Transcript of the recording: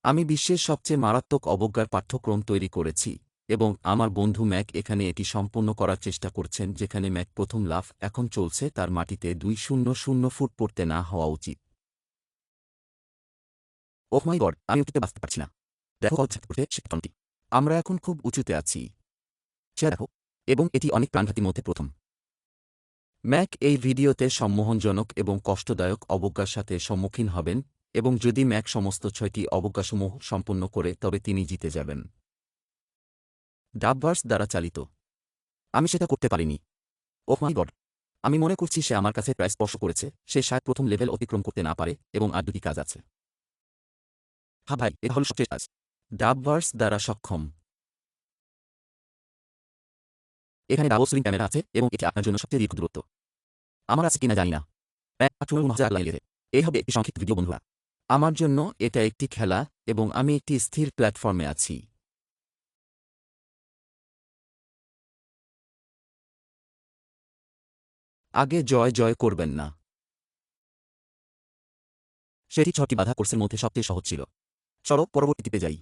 আমি বিশ্বের সবচেয়ে মারাত্মক অবজ্ঞার পাঠ্যক্রম তৈরি করেছি এবং আমার বন্ধু ম্যাক এখানে এটি সম্পূর্ণ করার চেষ্টা করছেন যেখানে ম্যাক প্রথম লাফ এখন চলছে তার মাটিতে 200 ফুট পড়তে না হওয়া উচিত। ওহ মাই গড, আমি উঠতে বাঁচতে পারছি না। দেখো করছে সে টনটি। আমরা এখন খুব উঁচুতে আছি। সে দেখো। এবং এটি অনেক প্রাণঘাতীর মধ্যে প্রথম। ম্যাক এই ভিডিওতে সম্মোহনজনক এবং কষ্টদায়ক অবজ্ঞার সাথে সম্মুখীন হবেন এবং যদি ম্যাক সমস্ত 6টি অবজ্ঞাসমূহ সম্পন্ন করে তবে তিনি জিতে যাবেন। ডাবভার্স দ্বারা চালিত। আমি সেটা করতে পারিনি। ওহ মাই গড। আমি মনে করছি সে আমার কাছে প্রায় স্পর্শ করেছে, সে শায়দ প্রথম লেভেল অতিক্রম করতে না পারে এবং আর 2টি কাজ আছে। হ্যাঁ ভাই, এটা হল সবচেয়ে কাজ। ডাবভার্স দ্বারা সক্ষম। এখানে ডাবল সুইং ক্যামেরা আছে এবং এটি আপনার জন্য সবচেয়ে দীর্ঘ দূরত্ব। আমার আছে কিনা জানি না। 1,50,000 লাগিয়ে এই হবে একটি সংক্ষিপ্ত ভিডিও বন্ধুরা। আমার জন্য এটা একটি খেলা এবং আমি একটি স্থির প্ল্যাটফর্মে আছি। আগে জয় জয় করবেন না। সেটি 6টি বাধা কোর্সের মধ্যে সবচেয়ে সহজ ছিল। চলো পরবর্তীতে যাই।